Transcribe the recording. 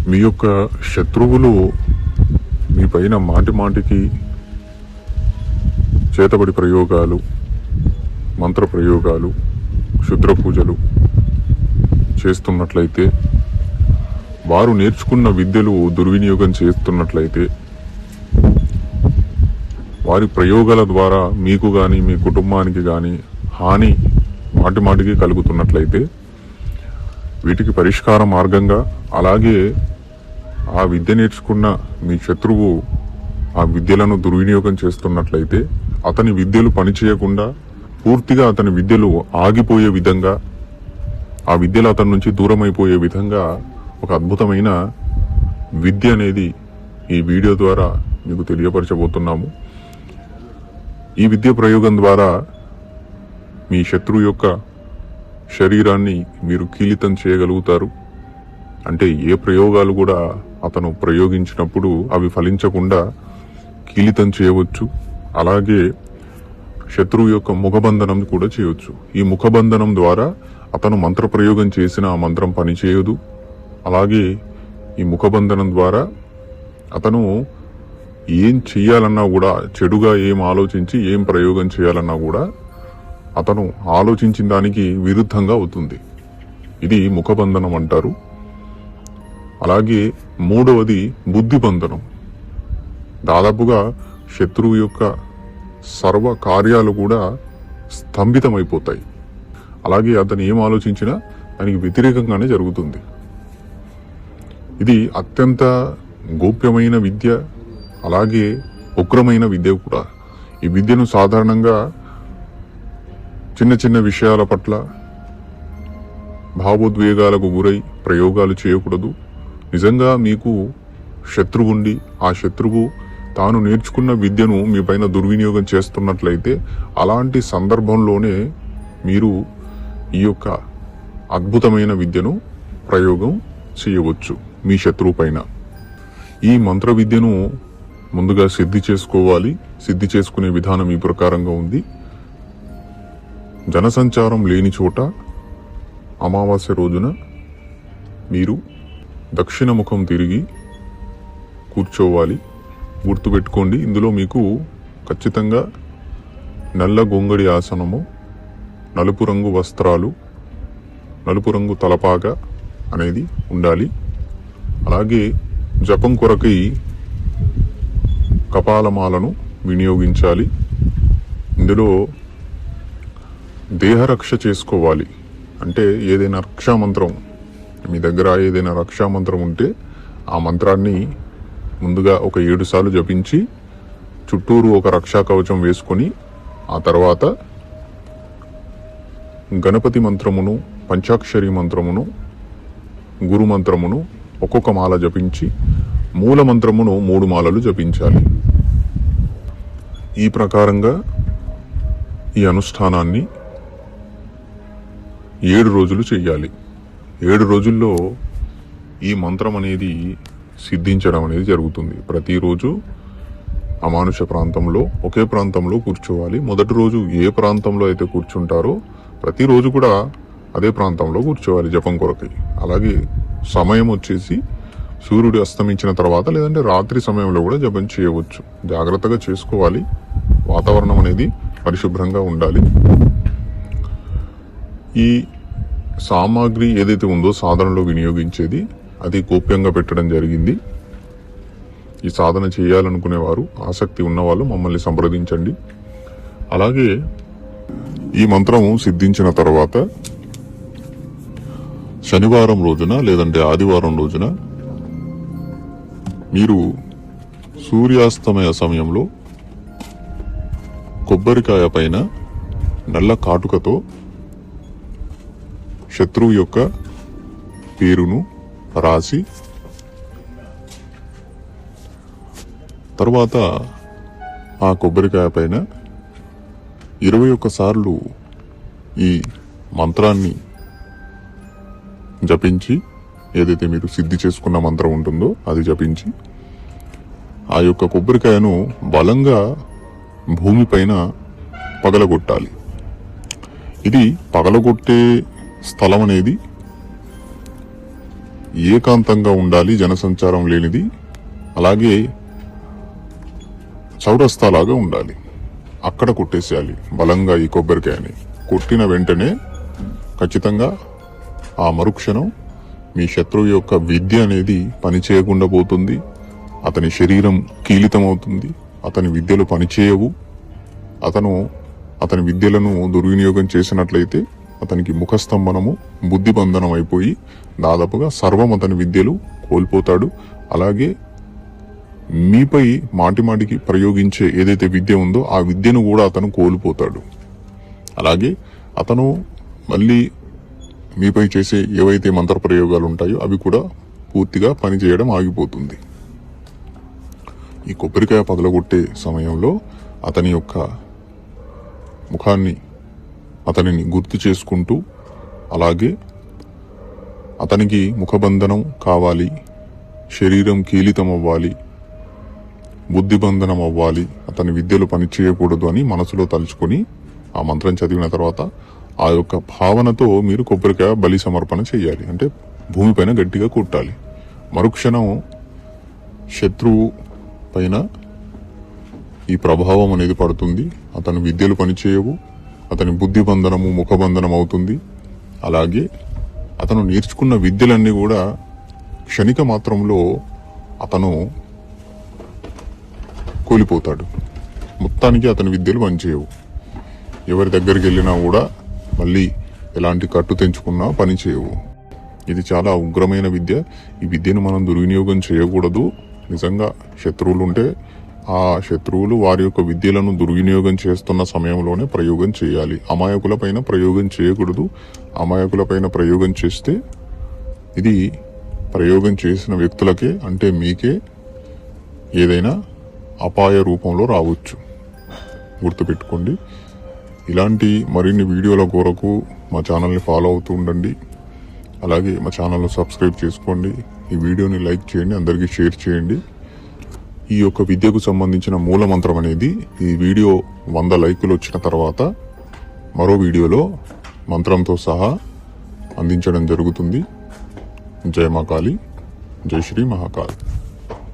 మీ యొక్క శత్రువులు మీ పైన మాటి మాటికి చేతబడి ప్రయోగాలు, మంత్ర ప్రయోగాలు, క్షుద్ర పూజలు చేస్తున్నట్లయితే, వారు నేర్చుకున్న విద్యలు దుర్వినియోగం చేస్తున్నట్లయితే, వారి ప్రయోగాల ద్వారా మీకు కానీ మీ కుటుంబానికి కానీ హాని మాటి మాటికి కలుగుతున్నట్లయితే, వీటికి పరిష్కార మార్గంగా, అలాగే ఆ విద్య నేర్చుకున్న మీ శత్రువు ఆ విద్యలను దుర్వినియోగం చేస్తున్నట్లయితే, అతని విద్యలు పనిచేయకుండా పూర్తిగా అతని విద్యలు ఆగిపోయే విధంగా, ఆ విద్యలు అతని నుంచి దూరం అయిపోయే విధంగా ఒక అద్భుతమైన విద్య అనేది ఈ వీడియో ద్వారా మీకు తెలియపరచబోతున్నాము. ఈ విద్య ప్రయోగం ద్వారా మీ శత్రువు యొక్క శరీరాన్ని మీరు కీలితం చేయగలుగుతారు. అంటే ఏ ప్రయోగాలు కూడా అతను ప్రయోగించినప్పుడు అవి ఫలించకుండా కీలితం చేయవచ్చు. అలాగే శత్రువు యొక్క ముఖబంధనం కూడా చేయవచ్చు. ఈ ముఖబంధనం ద్వారా అతను మంత్ర ప్రయోగం చేసిన ఆ మంత్రం పనిచేయదు. అలాగే ఈ ముఖబంధనం ద్వారా అతను ఏం చెయ్యాలన్నా కూడా, చెడుగా ఏం ఆలోచించి ఏం ప్రయోగం చేయాలన్నా కూడా అతను ఆలోచించిన దానికి విరుద్ధంగా అవుతుంది. ఇది ముఖబంధనం అంటారు. అలాగే మూడవది బుద్ధిబంధనం. దాదాపుగా శత్రువు యొక్క సర్వ కార్యాలు కూడా స్తంభితమైపోతాయి. అలాగే అతను ఏం ఆలోచించినా దానికి వ్యతిరేకంగానే జరుగుతుంది. ఇది అత్యంత గోప్యమైన విద్య, అలాగే ఉగ్రమైన విద్య కూడా. ఈ విద్యను సాధారణంగా చిన్న చిన్న విషయాల పట్ల భావోద్వేగాలకు గురై ప్రయోగాలు చేయకూడదు. నిజంగా మీకు శత్రువు ఉండి ఆ శత్రువు తాను నేర్చుకున్న విద్యను మీ పైన దుర్వినియోగం చేస్తున్నట్లయితే, అలాంటి సందర్భంలోనే మీరు ఈ యొక్క అద్భుతమైన విద్యను ప్రయోగం చేయవచ్చు మీ శత్రువు పైన. ఈ మంత్ర విద్యను ముందుగా సిద్ధి చేసుకోవాలి. సిద్ధి చేసుకునే విధానం ఈ ప్రకారంగా ఉంది. జనసంచారం లేని చోట అమావాస్య రోజున మీరు దక్షిణ ముఖం తిరిగి కూర్చోవాలి. గుర్తుపెట్టుకోండి, ఇందులో మీకు ఖచ్చితంగా నల్ల గొంగడి ఆసనము, నలుపు రంగు వస్త్రాలు, నలుపు రంగు తలపాక అనేది ఉండాలి. అలాగే జపం కొరకై కపాలమాలను వినియోగించాలి. ఇందులో దేహరక్ష చేసుకోవాలి. అంటే ఏదైనా రక్షామంత్రం, మీ దగ్గర ఏదైనా రక్షామంత్రం ఉంటే ఆ మంత్రాన్ని ముందుగా ఒక 7 సార్లు జపించి చుట్టూరు ఒక రక్షా కవచం వేసుకొని, ఆ తర్వాత గణపతి మంత్రమును, పంచాక్షరి మంత్రమును, గురు మంత్రమును ఒక్కొక్క మాల జపించి మూల మంత్రమును 3 మాలలు జపించాలి. ఈ ప్రకారంగా ఈ అనుష్ఠానాన్ని 7 రోజులు చెయ్యాలి. 7 రోజుల్లో ఈ మంత్రం అనేది సిద్ధించడం అనేది జరుగుతుంది. ప్రతిరోజు అమానుష ప్రాంతంలో, ఒకే ప్రాంతంలో కూర్చోవాలి. మొదటి రోజు ఏ ప్రాంతంలో అయితే కూర్చుంటారో ప్రతిరోజు కూడా అదే ప్రాంతంలో కూర్చోవాలి జపం కొరకై. అలాగే సమయం వచ్చేసి సూర్యుడు అస్తమించిన తర్వాత, లేదంటే రాత్రి సమయంలో కూడా జపం చేయవచ్చు. జాగ్రత్తగా చేసుకోవాలి. వాతావరణం అనేది పరిశుభ్రంగా ఉండాలి. ఈ సామాగ్రి ఏదైతే ఉందో సాధనలో వినియోగించేది, అది గోప్యంగా పెట్టడం జరిగింది. ఈ సాధన చేయాలనుకునేవారు, ఆసక్తి ఉన్నవాళ్ళు మమ్మల్ని సంప్రదించండి. అలాగే ఈ మంత్రము సిద్ధించిన తర్వాత శనివారం రోజున లేదంటే ఆదివారం రోజున మీరు సూర్యాస్తమయ సమయంలో కొబ్బరికాయ పైన నల్ల కాటుకతో శత్రువు యొక్క పేరును రాసి, తర్వాత ఆ కొబ్బరికాయ పైన 21 సార్లు ఈ మంత్రాన్ని జపించి, ఏదైతే మీరు సిద్ధి చేసుకున్న మంత్రం ఉంటుందో అది జపించి, ఆ యొక్క కొబ్బరికాయను బలంగా భూమిపైన పగలగొట్టాలి. ఇది పగలగొట్టే స్థలం అనేది ఏకాంతంగా ఉండాలి, జనసంచారం లేనిది. అలాగే చౌరస్తాలాగా ఉండాలి. అక్కడ కొట్టేసేయాలి బలంగా ఈ కొబ్బరికాయని. కొట్టిన వెంటనే ఖచ్చితంగా ఆ మరుక్షణం మీ శత్రువు యొక్క విద్య అనేది పనిచేయకుండా పోతుంది. అతని శరీరం కీలితమవుతుంది. అతని విద్యలు పనిచేయవు. అతని విద్యలను దుర్వినియోగం చేసినట్లయితే అతనికి ముఖస్తంభనము, బుద్ధిబంధనం అయిపోయి దాదాపుగా సర్వం అతని విద్యలు కోల్పోతాడు. అలాగే మీపై మాటిమాటికి ప్రయోగించే ఏదైతే విద్య ఉందో ఆ విద్యను కూడా అతను కోల్పోతాడు. అలాగే అతను మళ్ళీ మీపై చేసే ఏవైతే మంత్ర ప్రయోగాలు ఉంటాయో అవి కూడా పూర్తిగా పనిచేయడం ఆగిపోతుంది. ఈ కొబ్బరికాయ పగలగొట్టే సమయంలో అతని యొక్క ముఖాన్ని అతనిని గుర్తు చేసుకుంటూ, అలాగే అతనికి ముఖబంధనం కావాలి, శరీరం కీలితం అవ్వాలి, బుద్ధిబంధనం అవ్వాలి, అతని విద్యలు పనిచేయకూడదు అని మనసులో తలుచుకొని ఆ మంత్రం చదివిన తర్వాత ఆ యొక్క భావనతో మీరు కొబ్బరికాయ బలి సమర్పణ చేయాలి. అంటే భూమిపైన గట్టిగా కొట్టాలి. మరుక్షణం శత్రువు పైన ఈ ప్రభావం అనేది పడుతుంది. అతని విద్యలు పనిచేయవు, అతని బుద్ధిబంధనము, ముఖబంధనం అవుతుంది. అలాగే అతను నేర్చుకున్న విద్యలన్నీ కూడా క్షణిక మాత్రంలో అతను కోల్పోతాడు. మొత్తానికి అతని విద్యలు పనిచేయవు. ఎవరి దగ్గరికి వెళ్ళినా కూడా మళ్ళీ ఎలాంటి కట్టు తెంచుకున్నా పనిచేయవు. ఇది చాలా ఉగ్రమైన విద్య. ఈ విద్యను మనం దుర్వినియోగం చేయకూడదు. నిజంగా శత్రువులు ఉంటే ఆ శత్రువులు వారి యొక్క విద్యలను దుర్వినియోగం చేస్తున్న సమయంలోనే ప్రయోగం చేయాలి. అమాయకుల పైన ప్రయోగం చేయకూడదు. అమాయకుల పైన ప్రయోగం చేస్తే ఇది ప్రయోగం చేసిన వ్యక్తులకే, అంటే మీకే ఏదైనా అపాయ రూపంలో రావచ్చు. గుర్తుపెట్టుకోండి. ఇలాంటి మరిన్ని వీడియోల కొరకు మా ఛానల్ని ఫాలో అవుతూ ఉండండి. అలాగే మా ఛానల్ను సబ్స్క్రైబ్ చేసుకోండి. ఈ వీడియోని లైక్ చేయండి, అందరికీ షేర్ చేయండి. ఈ యొక్క విద్యకు సంబంధించిన మూల మంత్రం అనేది ఈ వీడియో 100 లైకులు వచ్చిన తర్వాత మరో వీడియోలో మంత్రంతో సహా అందించడం జరుగుతుంది. జై మహాకాళి, జై శ్రీ మహాకాళి.